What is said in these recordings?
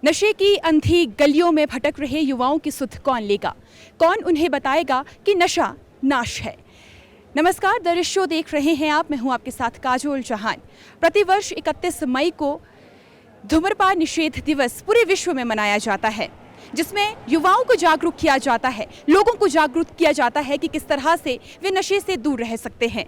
नशे की अंधी गलियों में भटक रहे युवाओं की सुध कौन लेगा? कौन उन्हें बताएगा कि नशा नाश है? नमस्कार, द रिश शो देख रहे हैं आप। मैं हूं आपके साथ काजोल चौहान। प्रतिवर्ष 31 मई को धूम्रपान निषेध दिवस पूरे विश्व में मनाया जाता है, जिसमें युवाओं को जागरूक किया जाता है, लोगों को जागरूक किया जाता है कि किस तरह से वे नशे से दूर रह सकते हैं।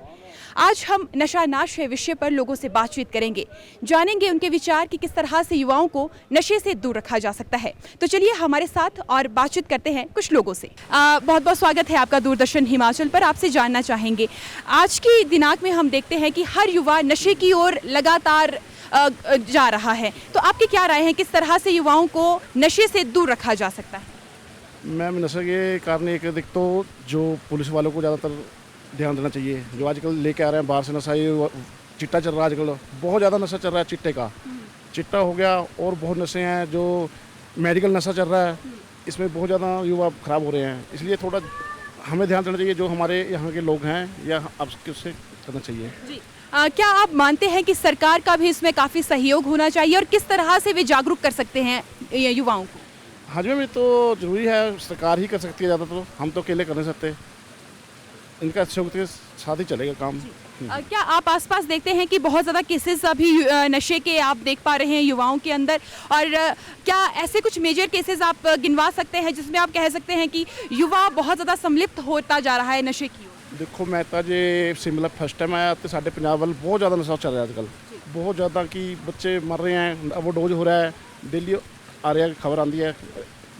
आज हम नशा नाश है विषय पर लोगों से बातचीत करेंगे, जानेंगे उनके विचार कि किस तरह से युवाओं को नशे से दूर रखा जा सकता है। तो चलिए हमारे साथ और बातचीत करते हैं कुछ लोगों से। बहुत बहुत स्वागत है आपका दूरदर्शन हिमाचल पर। आपसे जानना चाहेंगे, आज की दिनांक में हम देखते हैं कि हर युवा नशे की ओर लगातार जा रहा है, तो आपकी क्या राय है, किस तरह से युवाओं को नशे से दूर रखा जा सकता है? मैम, नशे के कारण एक दिक्कत तो जो पुलिस वालों को ज़्यादातर ध्यान देना चाहिए। जो आजकल लेके आ रहे हैं बाहर से नशा, ये चिट्टा चल रहा है आजकल, बहुत ज़्यादा नशा चल रहा है चिट्टे का। चिट्टा हो गया और बहुत नशे हैं, जो मेडिकल नशा चल रहा है, इसमें बहुत ज़्यादा युवा ख़राब हो रहे हैं। इसलिए थोड़ा हमें ध्यान देना चाहिए, जो हमारे यहाँ के लोग हैं, या अब उससे करना चाहिए जी। क्या आप मानते हैं कि सरकार का भी इसमें काफ़ी सहयोग होना चाहिए, और किस तरह से वे जागरूक कर सकते हैं युवाओं को? हाँ जी, में तो ज़रूरी है, सरकार ही कर सकती है ज़्यादा, तो हम तो अकेले कर नहीं सकते। इनका सहयोग के साथ ही चलेगा काम। क्या आप आसपास देखते हैं कि बहुत ज़्यादा केसेस अभी नशे के आप देख पा रहे हैं युवाओं के अंदर, और क्या ऐसे कुछ मेजर केसेस आप गिनवा सकते हैं जिसमें आप कह सकते हैं कि युवा बहुत ज़्यादा सम्मिलित होता जा रहा है नशे की ओर? देखो, मैं तो जे शिमला फर्स्ट टाइम आया, तो साढ़े पंजाब वाल बहुत ज़्यादा नशा चल रहा है आजकल, बहुत ज़्यादा कि बच्चे मर रहे हैं, वो डोज हो रहा है, डेली आ रहा है, खबर आती है।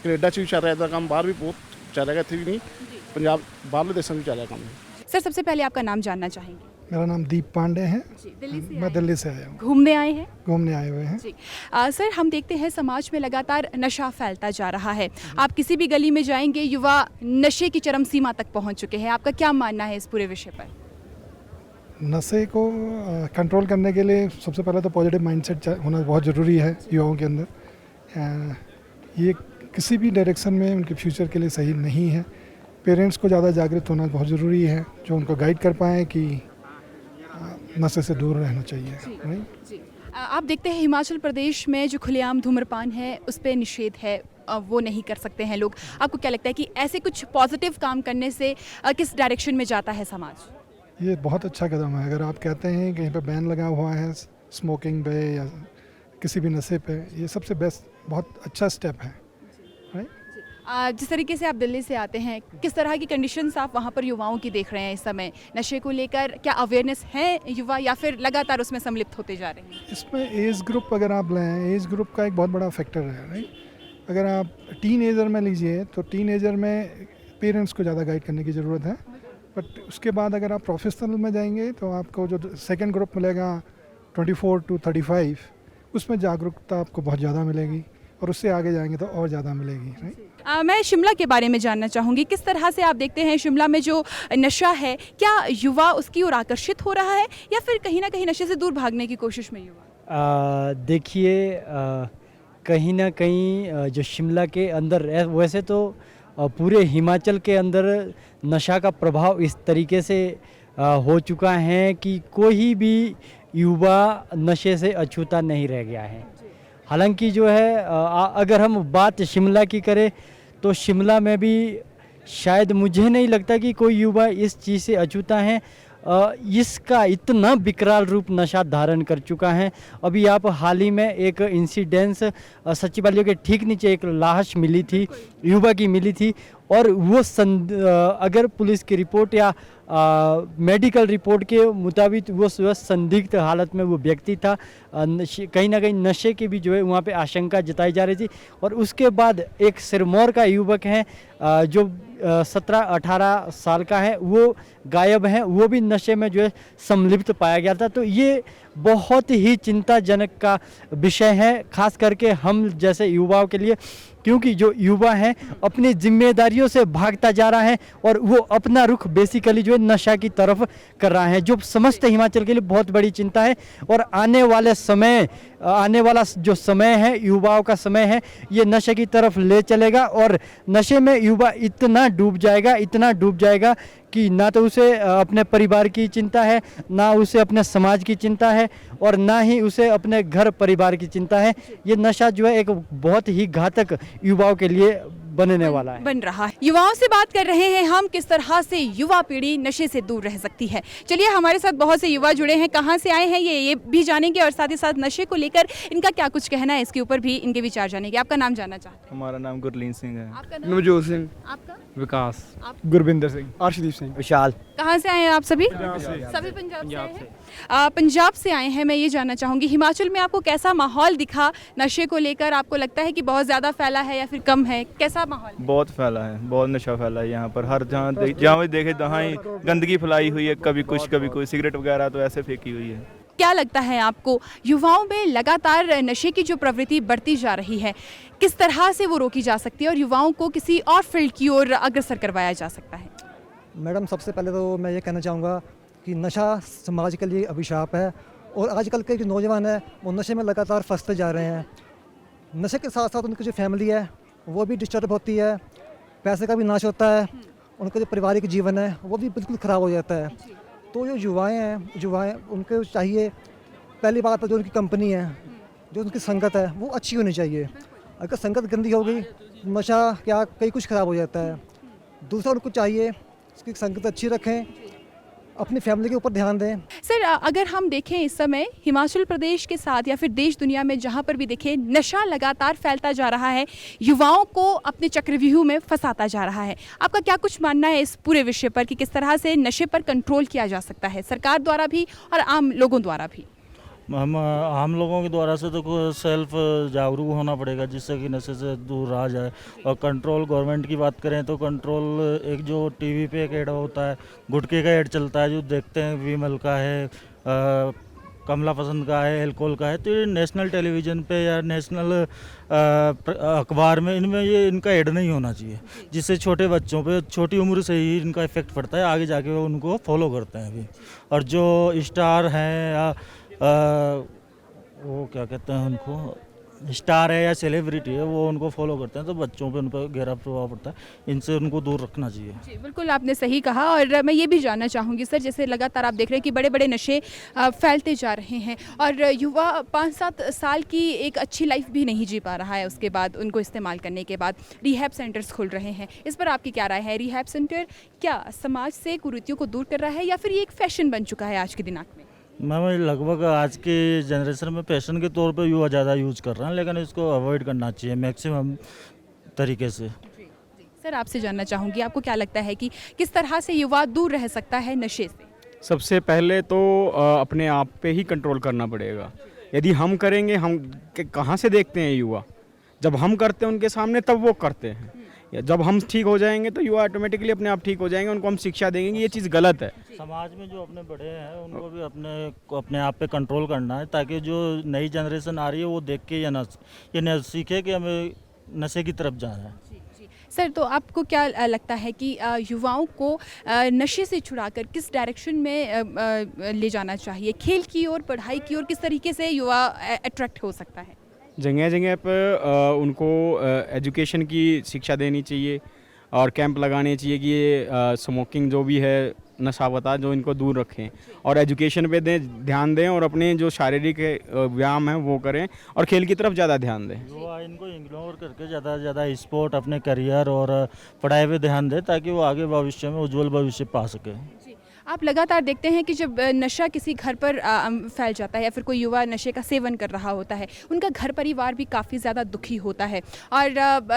कनेडा भी चल रहा है काम, बाहर भी बहुत चल रहा है, इतनी भी नहीं, पंजाब बाहरले देशों में चल रहा है काम। सर, सबसे पहले आपका नाम जानना चाहेंगे। मेरा नाम दीप पांडे है। मैं दिल्ली से आया हूँ। घूमने आए हैं? घूमने आए हुए हैं जी। सर, हम देखते हैं समाज में लगातार नशा फैलता जा रहा है। आप किसी भी गली में जाएंगे, युवा नशे की चरम सीमा तक पहुंच चुके हैं। आपका क्या मानना है इस पूरे विषय पर? नशे को कंट्रोल करने के लिए सबसे पहले तो पॉजिटिव माइंडसेट होना बहुत ज़रूरी है युवाओं के अंदर। ये किसी भी डायरेक्शन में उनके फ्यूचर के लिए सही नहीं है। पेरेंट्स को ज़्यादा जागरूक होना बहुत ज़रूरी है, जो उनको गाइड कर पाएँ कि नशे से दूर रहना चाहिए। नहीं? जी। आप देखते हैं हिमाचल प्रदेश में जो खुलेआम धूम्रपान है उस पर निषेध है, वो नहीं कर सकते हैं लोग। आपको क्या लगता है कि ऐसे कुछ पॉजिटिव काम करने से किस डायरेक्शन में जाता है समाज? ये बहुत अच्छा कदम है। अगर आप कहते हैं कहीं पे बैन लगा हुआ है स्मोकिंग पे या किसी भी नशे पे, ये सबसे बेस्ट बहुत अच्छा स्टेप है। जिस तरीके से आप दिल्ली से आते हैं, किस तरह की कंडीशंस आप वहाँ पर युवाओं की देख रहे हैं इस समय नशे को लेकर? क्या अवेयरनेस है युवा, या फिर लगातार उसमें सम्मिलित होते जा रहे हैं? इसमें एज ग्रुप अगर आप लें, एज ग्रुप का एक बहुत बड़ा फैक्टर है। राइट, अगर आप टीन एजर में लीजिए तो टीन एजर में पेरेंट्स को ज़्यादा गाइड करने की ज़रूरत है। बट उसके बाद अगर आप प्रोफेशनल में जाएंगे तो आपको जो सेकेंड ग्रुप मिलेगा 24 to 35, उसमें जागरूकता आपको बहुत ज़्यादा मिलेगी, और उससे आगे जाएंगे तो और ज़्यादा मिलेगी। राइट, मैं शिमला के बारे में जानना चाहूँगी, किस तरह से आप देखते हैं शिमला में जो नशा है, क्या युवा उसकी ओर आकर्षित हो रहा है, या फिर कहीं ना कहीं नशे से दूर भागने की कोशिश में युवा? देखिए, कहीं ना कहीं जो शिमला के अंदर, वैसे तो पूरे हिमाचल के अंदर नशा का प्रभाव इस तरीके से हो चुका है कि कोई भी युवा नशे से अछूता नहीं रह गया है। हालांकि जो है, अगर हम बात शिमला की करें तो शिमला में भी शायद मुझे नहीं लगता कि कोई युवा इस चीज़ से अछूता है। इसका इतना विकराल रूप नशा धारण कर चुका है। अभी आप हाल ही में एक इंसिडेंस, सचिवालय के ठीक नीचे एक लाश मिली थी, युवा की मिली थी, और वो अगर पुलिस की रिपोर्ट या मेडिकल रिपोर्ट के मुताबिक वो संदिग्ध हालत में वो व्यक्ति था। कहीं ना कहीं नशे की भी जो है वहाँ पे आशंका जताई जा रही थी। और उसके बाद एक सिरमौर का युवक है जो 17-18 साल का है, वो गायब है, वो भी नशे में जो है सम्मिलित पाया गया था। तो ये बहुत ही चिंताजनक का विषय है, खास करके हम जैसे युवाओं के लिए, क्योंकि जो युवा है अपनी जिम्मेदारियों से भागता जा रहा है, और वो अपना रुख बेसिकली जो है नशा की तरफ कर रहा है, जो समस्त हिमाचल के लिए बहुत बड़ी चिंता है। और आने वाला जो समय है, युवाओं का समय है, ये नशे की तरफ ले चलेगा और नशे में युवा इतना डूब जाएगा कि ना तो उसे अपने परिवार की चिंता है, ना उसे अपने समाज की चिंता है और ना ही उसे अपने घर परिवार की चिंता है। ये नशा जो है एक बहुत ही घातक युवाओं के लिए बनने वाला है, बन रहा है। युवाओं से बात कर रहे हैं हम, किस तरह से युवा पीढ़ी नशे से दूर रह सकती है। चलिए, हमारे साथ बहुत से युवा जुड़े हैं, कहाँ से आए हैं ये भी जानेंगे और साथ ही साथ नशे को लेकर इनका क्या कुछ कहना है, इसके ऊपर भी इनके विचार जानेंगे। आपका नाम जानना चाहते हैं? हमारा नाम गुरलीन सिंह है। आपका नाम? नवजोत सिंह, आपका? विकास। गुरबिंदर सिंह, अर्शदीप सिंह। विशाल। कहाँ से आए हैं आप सभी? सभी पंजाब से आए हैं। पंजाब से आए हैं। मैं ये जानना चाहूँगी, हिमाचल में आपको कैसा माहौल दिखा नशे को लेकर? आपको लगता है कि बहुत ज़्यादा फैला है या फिर कम है? कैसा माहौल? बहुत फैला है, बहुत नशा फैला है यहाँ पर। हर जहाँ भी देखे तहाँ ही गंदगी फैलाई हुई है, कभी कुछ सिगरेट वगैरह तो ऐसे फेंकी हुई है। क्या लगता है आपको, युवाओं में लगातार नशे की जो प्रवृत्ति बढ़ती जा रही है, किस तरह से वो रोकी जा सकती है और युवाओं को किसी और फील्ड की ओर अग्रसर करवाया जा सकता है? मैडम, सबसे पहले तो मैं ये कहना चाहूँगा कि नशा समाज के लिए अभिशाप है और आजकल के जो नौजवान हैं वो नशे में लगातार फंसते जा रहे हैं। नशे के साथ साथ उनकी जो फैमिली है वो भी डिस्टर्ब होती है, पैसे का भी नाश होता है, उनका जो पारिवारिक जीवन है वो भी बिल्कुल ख़राब हो जाता है। तो जो युवाएँ उनको चाहिए, पहली बात तो जो उनकी कंपनी है, जो उनकी संगत है वो अच्छी होनी चाहिए। अगर संगत गंदी हो गई, नशा क्या कई कुछ ख़राब हो जाता है। दूसरा, उनको चाहिए उसकी संगत अच्छी रखें, अपनी फैमिली के ऊपर ध्यान दें। सर, अगर हम देखें इस समय हिमाचल प्रदेश के साथ या फिर देश दुनिया में जहाँ पर भी देखें, नशा लगातार फैलता जा रहा है, युवाओं को अपने चक्रव्यूह में फंसाता जा रहा है। आपका क्या कुछ मानना है इस पूरे विषय पर कि किस तरह से नशे पर कंट्रोल किया जा सकता है, सरकार द्वारा भी और आम लोगों द्वारा भी? हम आम लोगों के द्वारा से तो सेल्फ जागरूक होना पड़ेगा, जिससे कि नशे से दूर रहा जाए। और कंट्रोल, गवर्नमेंट की बात करें तो कंट्रोल, एक जो टीवी पे एक ऐड होता है, गुटखे का ऐड चलता है, जो देखते हैं विमल का है, कमला पसंद का है, एल्कोहल का है, तो ये नेशनल टेलीविज़न पे या नेशनल अखबार में इनका ऐड नहीं होना चाहिए, जिससे छोटे बच्चों पे छोटी उम्र से ही इनका इफेक्ट पड़ता है, आगे जाके वो उनको फॉलो करते हैं अभी। और जो स्टार हैं या वो क्या कहते हैं, उनको स्टार है या सेलिब्रिटी है, वो उनको फॉलो करते हैं, तो बच्चों पे उन पर गहरा प्रभाव पड़ता है। इनसे उनको दूर रखना चाहिए। जी, बिल्कुल आपने सही कहा। और मैं ये भी जानना चाहूँगी सर, जैसे लगातार आप देख रहे हैं कि बड़े बड़े नशे फैलते जा रहे हैं और युवा 5-7 साल की एक अच्छी लाइफ भी नहीं जी पा रहा है, उसके बाद उनको इस्तेमाल करने के बाद रिहैब सेंटर्स खुल रहे हैं। इस पर आपकी क्या राय है? रिहैब सेंटर क्या समाज से कुरीतियों को दूर कर रहा है या फिर ये एक फैशन बन चुका है आज के दिनांक में? मैम, लगभग आज के जनरेशन में पैशन के तौर पे युवा ज़्यादा यूज़ कर रहे हैं, लेकिन इसको अवॉइड करना चाहिए मैक्सिमम तरीके से। सर, आपसे जानना चाहूँगी, आपको क्या लगता है कि किस तरह से युवा दूर रह सकता है नशे से? सबसे पहले तो अपने आप पे ही कंट्रोल करना पड़ेगा। यदि हम करेंगे, हम कहाँ से देखते हैं युवा, जब हम करते हैं उनके सामने तब वो करते हैं। जब हम ठीक हो जाएंगे तो युवा ऑटोमेटिकली अपने आप ठीक हो जाएंगे। उनको हम शिक्षा देंगे कि ये चीज़ गलत है। समाज में जो अपने बड़े हैं उनको भी अपने आप पे कंट्रोल करना है, ताकि जो नई जनरेशन आ रही है वो देख के ये न सीखे कि हमें नशे की तरफ जाना है। सर, तो आपको क्या लगता है कि युवाओं को नशे से छुड़ाकर किस डायरेक्शन में ले जाना चाहिए? खेल की ओर, पढ़ाई की ओर, किस तरीके से युवा अट्रैक्ट हो सकता है? जगह जगह पर उनको एजुकेशन की शिक्षा देनी चाहिए और कैंप लगाने चाहिए कि ये स्मोकिंग जो भी है, नशावता, जो इनको दूर रखें और एजुकेशन पे ध्यान दें और अपने जो शारीरिक व्यायाम है वो करें और खेल की तरफ ज़्यादा ध्यान दें। युवा इनको इग्नोर करके ज़्यादा से ज़्यादा स्पोर्ट, अपने करियर और पढ़ाई पे ध्यान दें, ताकि वो आगे भविष्य में उज्जवल भविष्य पा सके। आप लगातार देखते हैं कि जब नशा किसी घर पर फैल जाता है या फिर कोई युवा नशे का सेवन कर रहा होता है, उनका घर परिवार भी काफ़ी ज़्यादा दुखी होता है और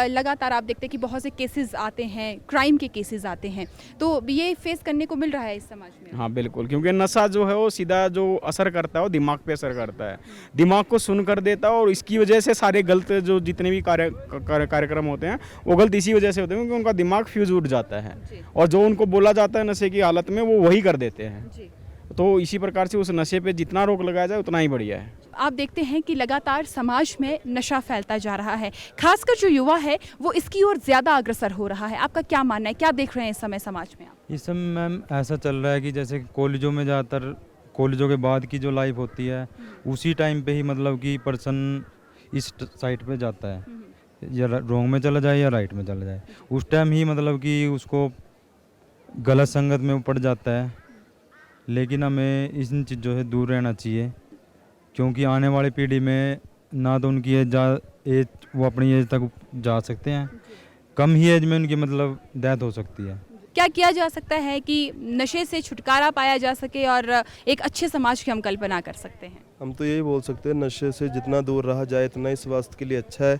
लगातार आप देखते हैं कि बहुत से केसेस आते हैं, क्राइम के केसेस आते हैं, तो ये फेस करने को मिल रहा है इस समाज में। हाँ बिल्कुल, क्योंकि नशा जो है वो सीधा जो असर करता है वो दिमाग पे असर करता है, दिमाग को सुन कर देता है और इसकी वजह से सारे गलत जो जितने भी कार्यक्रम होते हैं वो गलत इसी वजह से होते हैं, क्योंकि उनका दिमाग फ्यूज उठ जाता है और जो उनको बोला जाता है नशे की हालत में वो वही कर देते हैं। तो इसी प्रकार से उस नशे पे जितना रोक लगाया जाए उतना ही बढ़िया है। आप देखते हैं कि लगातार समाज में नशा फैलता जा रहा है, खासकर जो युवा है वो इसकी ओर ज़्यादा अग्रसर हो रहा है। आपका क्या मानना है, क्या देख रहे हैं इस समय समाज में आप? इस समय मैम ऐसा चल रहा है कि जैसे कॉलेजों में ज़्यादातर कॉलेजों के बाद की जो लाइफ होती है उसी टाइम पे ही मतलब कि पर्सन इस साइड पे जाता है, या रॉन्ग में चला जाए या राइट में चला जाए, उस टाइम ही मतलब कि उसको गलत संगत में वो पड़ जाता है। लेकिन हमें इन चीज़ों से दूर रहना चाहिए, क्योंकि आने वाली पीढ़ी में ना तो उनकी एज वो अपनी एज तक जा सकते हैं, कम ही एज में उनकी मतलब डेथ हो सकती है। क्या किया जा सकता है कि नशे से छुटकारा पाया जा सके और एक अच्छे समाज की हम कल्पना कर सकते हैं? हम तो यही बोल सकते हैं, नशे से जितना दूर रहा जाए इतना ही स्वास्थ्य के लिए अच्छा है।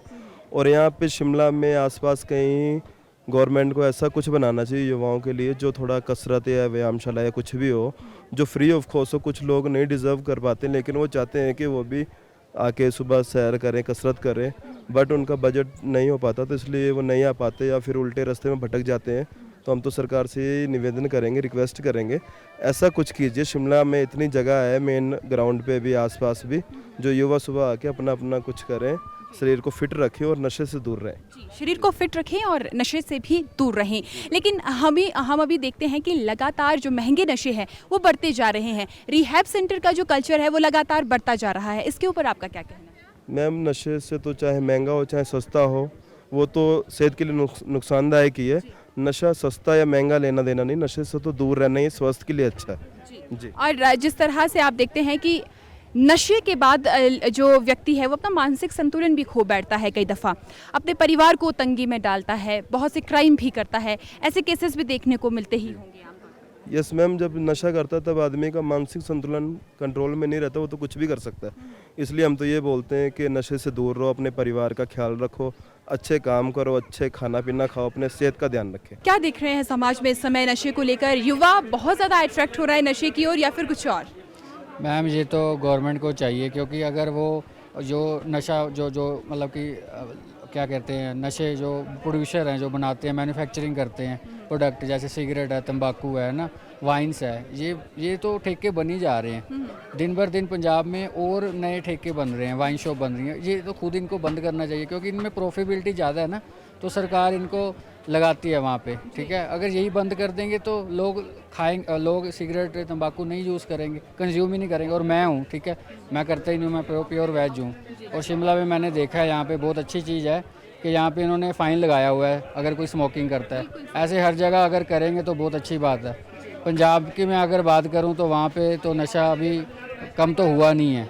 और यहाँ पे शिमला में आसपास कहीं गवर्नमेंट को ऐसा कुछ बनाना चाहिए युवाओं के लिए जो थोड़ा कसरत या व्यायामशाला या कुछ भी हो, जो फ्री ऑफ कॉस्ट हो। कुछ लोग नहीं डिज़र्व कर पाते लेकिन वो चाहते हैं कि वो भी आके सुबह सैर करें, कसरत करें, बट उनका बजट नहीं हो पाता तो इसलिए वो नहीं आ पाते या फिर उल्टे रास्ते में भटक जाते हैं। तो हम तो सरकार से निवेदन करेंगे, रिक्वेस्ट करेंगे, ऐसा कुछ कीजिए। शिमला में इतनी जगह है मेन ग्राउंड पे भी, आसपास भी, जो युवा सुबह आके अपना अपना कुछ करें, शरीर को फिट रखें और नशे से दूर रहें। शरीर को फिट रखें और नशे से भी दूर रहें। लेकिन हम अभी देखते हैं कि लगातार जो महंगे नशे हैं वो बढ़ते जा रहे हैं। रिहैब सेंटर का जो कल्चर है वो लगातार बढ़ता जा रहा है, इसके ऊपर आपका क्या कहना है? मैम, नशे से तो चाहे महंगा हो चाहे सस्ता हो, वो तो सेहत के लिए नुकसानदायक ही है। नशा सस्ता या महंगा लेना देना नहीं, नशे से तो दूर रहना ही स्वास्थ्य के लिए अच्छा है जी। और जिस तरह से आप देखते हैं कि नशे के बाद जो व्यक्ति है वो अपना मानसिक संतुलन भी खो बैठता है, कई दफ़ा अपने परिवार को तंगी में डालता है, बहुत से क्राइम भी करता है, ऐसे केसेस भी देखने को मिलते ही होंगे। यस मैम, जब नशा करता है तब आदमी का मानसिक संतुलन कंट्रोल में नहीं रहता, वो तो कुछ भी कर सकता है। इसलिए हम तो ये बोलते हैं कि नशे से दूर रहो, अपने परिवार का ख्याल रखो, अच्छे काम करो, अच्छे खाना पीना खाओ, अपने सेहत का ध्यान रखें। क्या देख रहे हैं समाज में इस समय नशे को लेकर? युवा बहुत ज़्यादा अट्रैक्ट हो रहा है नशे की ओर या फिर कुछ और? मैम, ये तो गवर्नमेंट को चाहिए, क्योंकि अगर वो जो नशा जो मतलब कि क्या कहते हैं, नशे जो प्रोड्यूसर हैं, जो बनाते हैं, मैन्युफैक्चरिंग करते हैं प्रोडक्ट, जैसे सिगरेट है, तंबाकू है ना, वाइन्स है, ये तो ठेके बन ही जा रहे हैं दिन भर दिन। पंजाब में और नए ठेके बन रहे हैं, वाइन शॉप बन रही हैं। ये तो खुद इनको बंद करना चाहिए, क्योंकि इनमें प्रॉफिटेबिलिटी ज़्यादा है ना, तो सरकार इनको लगाती है वहाँ पे, ठीक है। अगर यही बंद कर देंगे तो लोग खाएंगे, लोग सिगरेट तंबाकू नहीं यूज़ करेंगे, कंज्यूम ही नहीं करेंगे। और मैं हूँ, ठीक है, मैं करता ही नहीं हूँ, मैं प्योर वेज हूँ। और शिमला में मैंने देखा है, यहाँ पे बहुत अच्छी चीज़ है कि यहाँ पे इन्होंने फ़ाइन लगाया हुआ है अगर कोई स्मोकिंग करता है। ऐसे हर जगह अगर करेंगे तो बहुत अच्छी बात है। पंजाब की मैं अगर बात करूँ तो वहाँ पे तो नशा अभी कम तो हुआ नहीं है,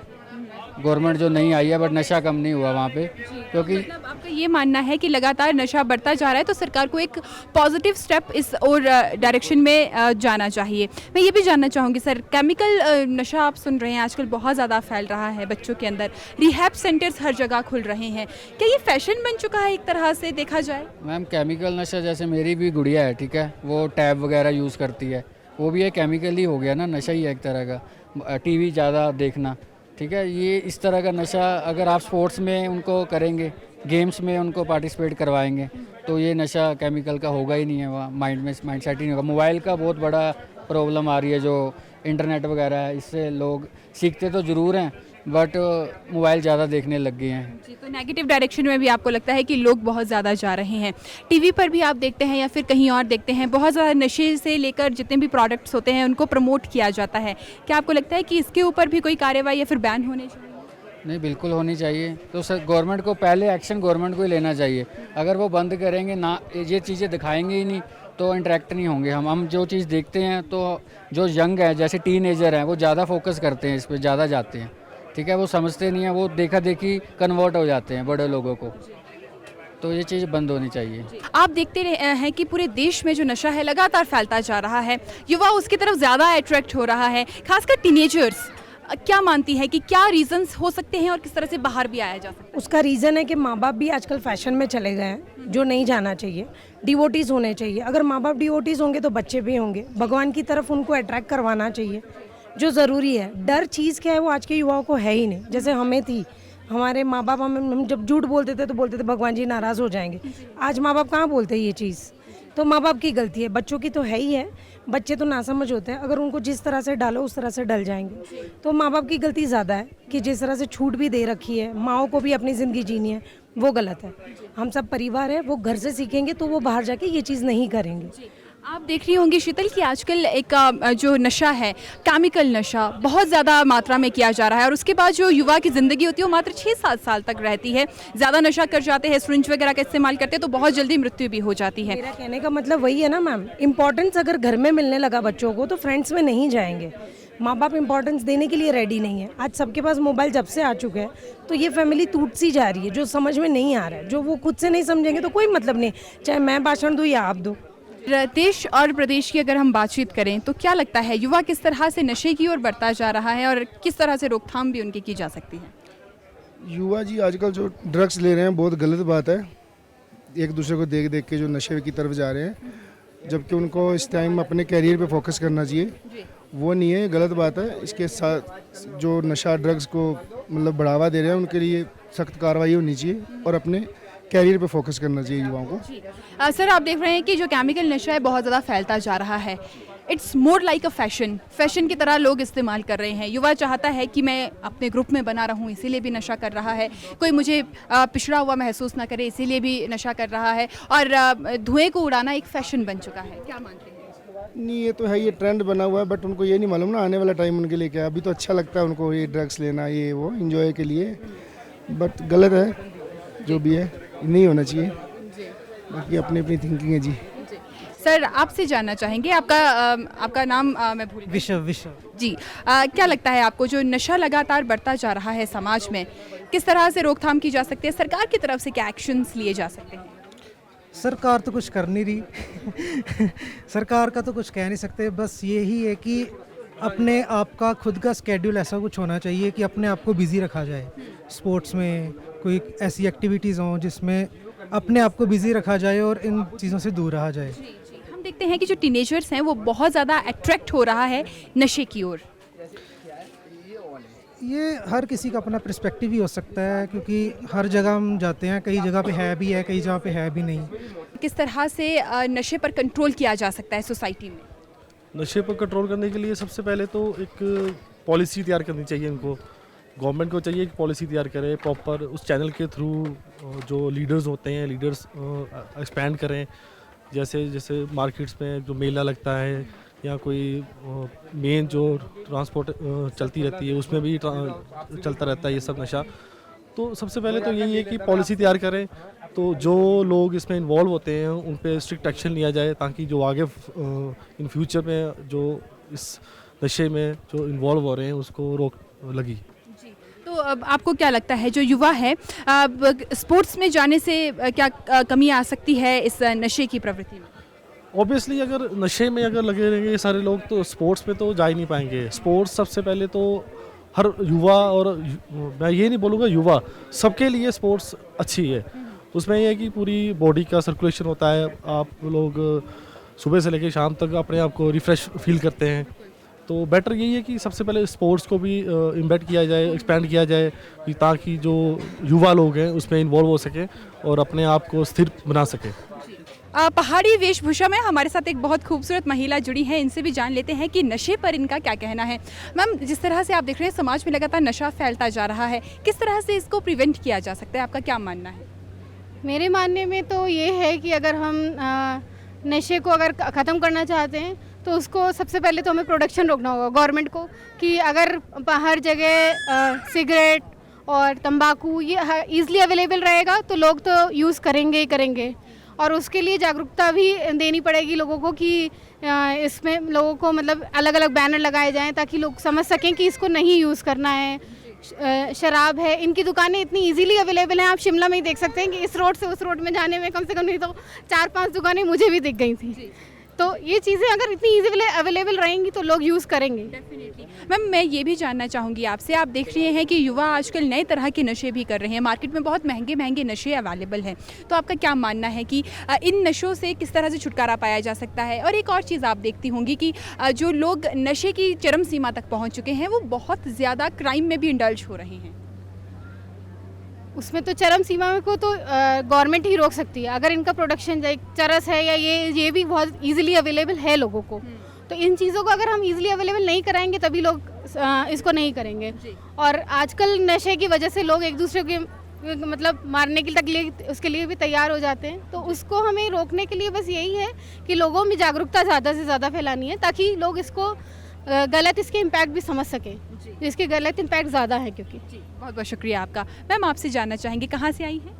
गवर्नमेंट जो नहीं आई है, बट नशा कम नहीं हुआ वहाँ पे, क्योंकि मतलब आपका ये मानना है कि लगातार नशा बढ़ता जा रहा है तो सरकार को एक पॉजिटिव स्टेप इस और डायरेक्शन में जाना चाहिए। मैं ये भी जानना चाहूँगी सर, केमिकल नशा आप सुन रहे हैं आजकल बहुत ज़्यादा फैल रहा है बच्चों के अंदर, रिहैब सेंटर्स हर जगह खुल रहे हैं, क्या ये फैशन बन चुका है एक तरह से देखा जाए? मैम, केमिकल नशा, जैसे मेरी भी गुड़िया है, ठीक है, वो टैब वगैरह यूज़ करती है, वो भी एक केमिकल ही हो गया ना, नशा ही है एक तरह का। टीवी ज़्यादा देखना, ठीक है, ये इस तरह का नशा। अगर आप स्पोर्ट्स में उनको करेंगे, गेम्स में उनको पार्टिसिपेट करवाएंगे, तो ये नशा केमिकल का होगा ही नहीं है, वहाँ माइंड सेट ही नहीं होगा। मोबाइल का बहुत बड़ा प्रॉब्लम आ रही है, जो इंटरनेट वगैरह है, इससे लोग सीखते तो ज़रूर हैं बट मोबाइल ज़्यादा देखने लग गए हैं जी। तो नेगेटिव डायरेक्शन में भी आपको लगता है कि लोग बहुत ज़्यादा जा रहे हैं? टीवी पर भी आप देखते हैं या फिर कहीं और देखते हैं, बहुत ज़्यादा नशे से लेकर जितने भी प्रोडक्ट्स होते हैं उनको प्रमोट किया जाता है। क्या आपको लगता है कि इसके ऊपर भी कोई कार्रवाई या फिर बैन होने चाहिए? नहीं, बिल्कुल होनी चाहिए। तो सर गवर्नमेंट को पहले एक्शन गवर्नमेंट को ही लेना चाहिए। अगर वो बंद करेंगे ना, ये चीज़ें दिखाएंगे ही नहीं, तो इंटरेक्ट नहीं होंगे। हम जो चीज़ देखते हैं, तो जो यंग है, जैसे टीनेजर हैं, वो ज़्यादा फोकस करते हैं, इस पर ज़्यादा जाते हैं, ठीक है, वो समझते नहीं है, वो देखा देखी कन्वर्ट हो जाते हैं बड़े लोगों को, तो ये चीज़ बंद होनी चाहिए। आप देखते हैं कि पूरे देश में जो नशा है लगातार फैलता जा रहा है, युवा उसकी तरफ ज़्यादा अट्रैक्ट हो रहा है, खासकर टीनेजर्स। क्या मानती है कि क्या रीजंस हो सकते हैं और किस तरह से बाहर भी आया जा सकता है? उसका रीज़न है कि माँ बाप भी आजकल फैशन में चले गए हैं, जो नहीं जाना चाहिए। डिवोटीज़ होने चाहिए, अगर माँ बाप डिवोटीज़ होंगे तो बच्चे भी होंगे, भगवान की तरफ उनको अट्रैक्ट करवाना चाहिए, जो ज़रूरी है। डर चीज़ क्या है वो आज के युवाओं को है ही नहीं। जैसे हमें थी, हमारे माँ बाप हम जब झूठ बोलते थे तो बोलते थे भगवान जी नाराज़ हो जाएंगे। आज माँ बाप कहाँ बोलते हैं ये चीज़, तो माँ बाप की गलती है, बच्चों की तो है ही है। बच्चे तो नासमझ होते हैं, अगर उनको जिस तरह से डालो उस तरह से डल जाएंगे। तो माँ बाप की गलती ज़्यादा है कि जिस तरह से छूट भी दे रखी है, माँओं को भी अपनी ज़िंदगी जीनी है, वो गलत है। हम सब परिवार है, वो घर से सीखेंगे तो वो बाहर जाके ये चीज़ नहीं करेंगे। आप देख रही होंगी शीतल कि आजकल एक जो नशा है, केमिकल नशा बहुत ज़्यादा मात्रा में किया जा रहा है और उसके बाद जो युवा की ज़िंदगी होती है वो मात्र 6-7 साल तक रहती है। ज़्यादा नशा कर जाते हैं, सिरिंज वगैरह का इस्तेमाल करते हैं तो बहुत जल्दी मृत्यु भी हो जाती है। मेरा कहने का मतलब वही है ना मैम, इम्पोर्टेंस अगर घर में मिलने लगा बच्चों को तो फ्रेंड्स में नहीं जाएंगे। माँ बाप इम्पोर्टेंस देने के लिए रेडी नहीं है। आज सबके पास मोबाइल जब से आ चुके हैं तो ये फैमिली टूट सी जा रही है। जो समझ में नहीं आ रहा है, जो वो खुद से नहीं समझेंगे तो कोई मतलब नहीं, चाहे मैं भाषण दूँ या आप दो। देश और प्रदेश की अगर हम बातचीत करें तो क्या लगता है युवा किस तरह से नशे की ओर बढ़ता जा रहा है और किस तरह से रोकथाम भी उनकी की जा सकती है? युवा जी आजकल जो ड्रग्स ले रहे हैं बहुत गलत बात है। एक दूसरे को देख देख के जो नशे की तरफ जा रहे हैं, जबकि उनको इस टाइम अपने कैरियर पे फोकस करना चाहिए, वो नहीं है, गलत बात है। इसके साथ जो नशा ड्रग्स को मतलब बढ़ावा दे रहे हैं उनके लिए सख्त कार्रवाई होनी चाहिए और अपने कैरियर पे फोकस करना चाहिए युवाओं को। सर आप देख रहे हैं कि जो केमिकल नशा है बहुत ज़्यादा फैलता जा रहा है। It's more like a fashion की तरह लोग इस्तेमाल कर रहे हैं। युवा चाहता है कि मैं अपने ग्रुप में बना रहूं, इसीलिए भी नशा कर रहा है। कोई मुझे पिछड़ा हुआ महसूस ना करे, इसीलिए भी नशा कर रहा है और धुएं को उड़ाना एक फैशन बन चुका है। क्या मानते हैं? नहीं, ये तो है, ये ट्रेंड बना हुआ है, बट उनको ये नहीं मालूम ना आने वाला टाइम उनके लिए क्या। अभी तो अच्छा लगता है उनको ये ड्रग्स लेना, ये वो एंजॉय के लिए, बट गलत है जो भी है, नहीं होना चाहिए। बाकी अपनी अपनी थिंकिंग है जी। सर आपसे जानना चाहेंगे, आपका नाम मैं भूल गई। विश्व जी, क्या लगता है आपको जो नशा लगातार बढ़ता जा रहा है समाज में, किस तरह से रोकथाम की जा सकती है? सरकार की तरफ से क्या एक्शंस लिए जा सकते हैं? सरकार तो कुछ कर नहीं रही सरकार का तो कुछ कह नहीं सकते। बस यही है कि अपने आप का खुद का स्केड्यूल ऐसा कुछ होना चाहिए कि अपने आप को बिज़ी रखा जाए। स्पोर्ट्स में कोई ऐसी एक्टिविटीज़ हों जिसमें अपने आप को बिज़ी रखा जाए और इन चीज़ों से दूर रहा जाए। हम देखते हैं कि जो टीनेजर्स हैं वो बहुत ज़्यादा अट्रैक्ट हो रहा है नशे की ओर। ये हर किसी का अपना पर्सपेक्टिव ही हो सकता है, क्योंकि हर जगह हम जाते हैं, कई जगह पे है भी है, कई जगह पे है भी नहीं। किस तरह से नशे पर कंट्रोल किया जा सकता है सोसाइटी में? नशे पर कंट्रोल करने के लिए सबसे पहले तो एक पॉलिसी तैयार करनी चाहिए इनको। गवर्नमेंट को चाहिए कि पॉलिसी तैयार करे प्रॉपर, उस चैनल के थ्रू जो लीडर्स होते हैं, लीडर्स एक्सपैंड करें। जैसे जैसे मार्केट्स में जो मेला लगता है या कोई मेन जो ट्रांसपोर्ट चलती रहती है उसमें भी चलता रहता है ये सब नशा। तो सबसे पहले तो यही है कि पॉलिसी तैयार करें, तो जो लोग इसमें इन्वॉल्व होते हैं उन पे स्ट्रिक्ट एक्शन लिया जाए, ताकि जो आगे इन फ्यूचर में जो इस नशे में जो इन्वॉल्व हो रहे हैं उसको रोक लगी। तो अब आपको क्या लगता है जो युवा है स्पोर्ट्स में जाने से क्या कमी आ सकती है इस नशे की प्रवृत्ति में? ऑब्वियसली अगर नशे में अगर लगे रहेंगे ये सारे लोग तो स्पोर्ट्स में तो जा ही नहीं पाएंगे। स्पोर्ट्स सबसे पहले तो हर युवा, और मैं ये नहीं बोलूँगा युवा, सबके लिए स्पोर्ट्स अच्छी है। उसमें यह है कि पूरी बॉडी का सर्कुलेशन होता है, आप लोग सुबह से लेकर शाम तक अपने आप को रिफ़्रेश फील करते हैं। तो बेटर यही है कि सबसे पहले स्पोर्ट्स को भी इम्बेड किया जाए, एक्सपेंड किया जाए, कि ताकि जो युवा लोग हैं उसमें इन्वॉल्व हो सकें और अपने आप को स्थिर बना सकें। पहाड़ी वेशभूषा में हमारे साथ एक बहुत खूबसूरत महिला जुड़ी है, इनसे भी जान लेते हैं कि नशे पर इनका क्या कहना है। मैम, जिस तरह से आप देख रहे हैं समाज में लगातार नशा फैलता जा रहा है, किस तरह से इसको प्रिवेंट किया जा सकता है, आपका क्या मानना है? मेरे मानने में तो ये है कि अगर हम नशे को अगर ख़त्म करना चाहते हैं तो उसको सबसे पहले तो हमें प्रोडक्शन रोकना होगा गवर्नमेंट को, कि अगर हर जगह सिगरेट और तंबाकू ये ईज़िली अवेलेबल रहेगा तो लोग तो यूज़ करेंगे ही करेंगे। और उसके लिए जागरूकता भी देनी पड़ेगी लोगों को कि इसमें लोगों को मतलब अलग अलग बैनर लगाए जाएं ताकि लोग समझ सकें कि इसको नहीं यूज़ करना है। शराब है, इनकी दुकानें इतनी इजीली अवेलेबल हैं, आप शिमला में ही देख सकते हैं कि इस रोड से उस रोड में जाने में कम से कम नहीं तो 4-5 दुकानें मुझे भी दिख गई थी। तो ये चीज़ें अगर इतनी ईजी अवेलेबल रहेंगी तो लोग यूज़ करेंगे। डेफिनेटली। मैम, मैं ये भी जानना चाहूँगी आपसे, आप देख रहे हैं कि युवा आजकल नए तरह के नशे भी कर रहे हैं, मार्केट में बहुत महंगे महंगे नशे अवेलेबल हैं, तो आपका क्या मानना है कि इन नशों से किस तरह से छुटकारा पाया जा सकता है? और एक और चीज़ आप देखती होंगी कि जो लोग नशे की चरम सीमा तक पहुँच चुके हैं वो बहुत ज़्यादा क्राइम में भी इंडल्ज हो रहे हैं। उसमें तो चरम सीमा में को तो गवर्नमेंट ही रोक सकती है। अगर इनका प्रोडक्शन चरस है या ये भी बहुत इजीली अवेलेबल है लोगों को, तो इन चीज़ों को अगर हम इजीली अवेलेबल नहीं कराएंगे तभी लोग इसको नहीं करेंगे। और आजकल नशे की वजह से लोग एक दूसरे के मतलब मारने के तक उसके लिए भी तैयार हो जाते हैं। तो उसको हमें रोकने के लिए बस यही है कि लोगों में जागरूकता ज़्यादा से ज़्यादा फैलानी है, ताकि लोग इसको गलत इसके इम्पैक्ट भी समझ सकें, जिसके गलत इम्पैक्ट ज़्यादा है। क्योंकि बहुत बहुत शुक्रिया आपका। मैम आपसे जानना चाहेंगे कहाँ से आई हैं?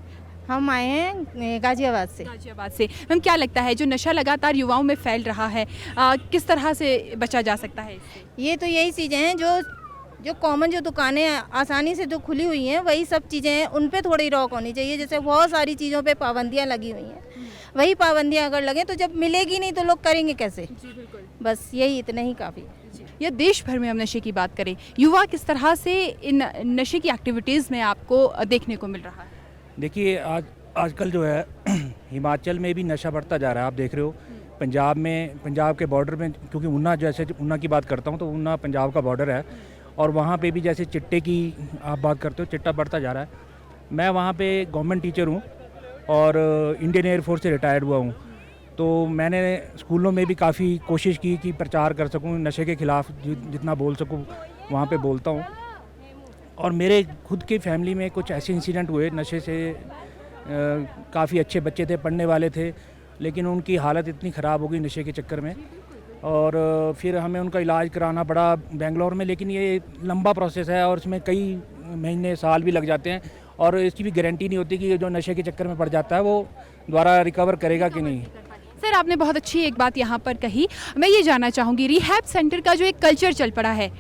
हम आए हैं गाजियाबाद से। गाजियाबाद से। मैम क्या लगता है जो नशा लगातार युवाओं में फैल रहा है, किस तरह से बचा जा सकता है इससे? ये तो यही चीज़ें हैं जो कॉमन जो दुकानें आसानी से जो खुली हुई हैं, वही सब चीज़ें हैं, उन पे थोड़ी रोक होनी चाहिए। जैसे बहुत सारी चीज़ों पे पाबंदियां लगी हुई हैं, वही पाबंदियां अगर लगें तो जब मिलेगी नहीं तो लोग करेंगे कैसे? बस यही इतना ही काफ़ी। या देश भर में हम नशे की बात करें, युवा किस तरह से इन नशे की एक्टिविटीज़ में आपको देखने को मिल रहा है? देखिए आजकल जो है हिमाचल में भी नशा बढ़ता जा रहा है। आप देख रहे हो पंजाब के बॉर्डर में, क्योंकि ऊना की बात करता हूँ तो ऊना पंजाब का बॉर्डर है, और वहाँ पे भी जैसे चिट्टे की आप बात करते हो, चिट्टा बढ़ता जा रहा है। मैं वहाँ पे गवर्नमेंट टीचर हूँ और इंडियन एयरफोर्स से रिटायर्ड हुआ हूँ, तो मैंने स्कूलों में भी काफ़ी कोशिश की कि प्रचार कर सकूँ नशे के ख़िलाफ़, जितना बोल सकूँ वहाँ पे बोलता हूँ। और मेरे खुद की फैमिली में कुछ ऐसे इंसिडेंट हुए नशे से, काफ़ी अच्छे बच्चे थे, पढ़ने वाले थे, लेकिन उनकी हालत इतनी ख़राब हो गई नशे के चक्कर में, और फिर हमें उनका इलाज कराना पड़ा बेंगलोर में। लेकिन ये लंबा प्रोसेस है और इसमें कई महीने साल भी लग जाते हैं, और इसकी भी गारंटी नहीं होती कि जो नशे के चक्कर में पड़ जाता है वो दोबारा रिकवर करेगा कि नहीं। सर आपने बहुत अच्छी एक बात यहाँ पर कही, मैं ये जानना चाहूँगी रिहैब सेंटर का जो एक कल्चर चल पड़ा है,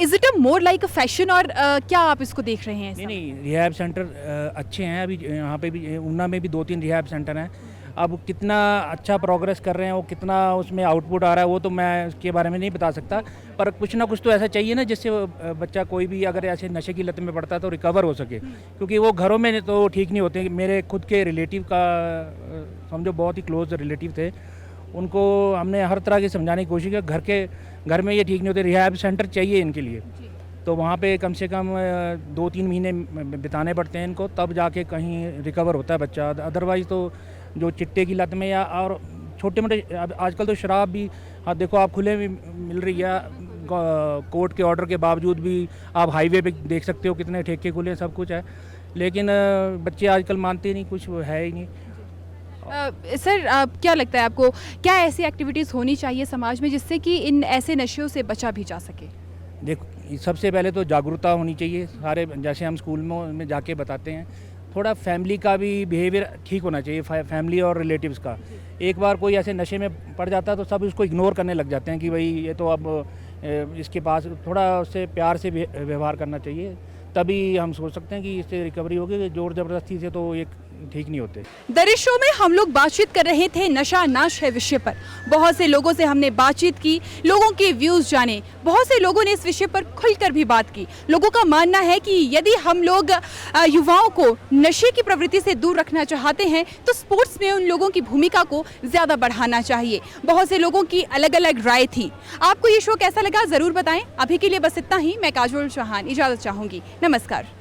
is it a more like a fashion, और क्या आप इसको देख रहे हैं? नहीं, रिहैब सेंटर अच्छे हैं। अभी यहाँ पे भी ऊना में भी 2-3 रिहैब सेंटर हैं। अब कितना अच्छा प्रोग्रेस कर रहे हैं, वो कितना उसमें आउटपुट आ रहा है, वो तो मैं उसके बारे में नहीं बता सकता, पर कुछ ना कुछ तो ऐसा चाहिए ना जिससे बच्चा कोई भी अगर ऐसे नशे की लत में पड़ता है तो रिकवर हो सके, क्योंकि वो घरों में तो ठीक नहीं होते। मेरे खुद के रिलेटिव का समझो बहुत ही क्लोज रिलेटिव थे, उनको हमने हर तरह की समझाने की कोशिश की, घर में ये ठीक नहीं होते, रिहैब सेंटर चाहिए इनके लिए। तो वहाँ पे कम से कम 2-3 महीने बिताने पड़ते हैं इनको, तब जाके कहीं रिकवर होता है बच्चा। अदरवाइज़ तो जो चिट्टे की लत में या और छोटे मोटे, आजकल तो शराब भी देखो आप खुले में मिल रही है, कोर्ट के ऑर्डर के बावजूद भी आप हाईवे पे देख सकते हो कितने ठेके खुले, सब कुछ है, लेकिन बच्चे आजकल मानते नहीं, कुछ है ही नहीं। सर क्या लगता है आपको, क्या ऐसी एक्टिविटीज़ होनी चाहिए समाज में जिससे कि इन ऐसे नशों से बचा भी जा सके? देखो सबसे पहले तो जागरूकता होनी चाहिए सारे, जैसे हम स्कूल में जाके बताते हैं, थोड़ा फैमिली का भी बिहेवियर ठीक होना चाहिए, फैमिली और रिलेटिव्स का। एक बार कोई ऐसे नशे में पड़ जाता है तो सब उसको इग्नोर करने लग जाते हैं कि भाई ये तो अब इसके पास, थोड़ा उससे प्यार से व्यवहार करना चाहिए, तभी हम सोच सकते हैं कि इससे रिकवरी होगी। जोर ज़बरदस्ती से तो एक ठीक नहीं होते। दरिश शो में हम लोग बातचीत कर रहे थे नशा नाश है विषय पर। बहुत से लोगों से हमने बातचीत की, लोगों के व्यूज़ जाने, बहुत से लोगों ने इस विषय पर खुलकर भी बात की। लोगों का मानना है कि यदि हम लोग युवाओं को नशे की प्रवृत्ति से दूर रखना चाहते हैं तो स्पोर्ट्स में उन लोगों की भूमिका को ज़्यादा बढ़ाना चाहिए। बहुत से लोगों की अलग अलग राय थी। आपको ये शो कैसा लगा ज़रूर बताएं। अभी के लिए बस इतना ही। मैं काजोल चौहान इजाज़त चाहूँगी। नमस्कार।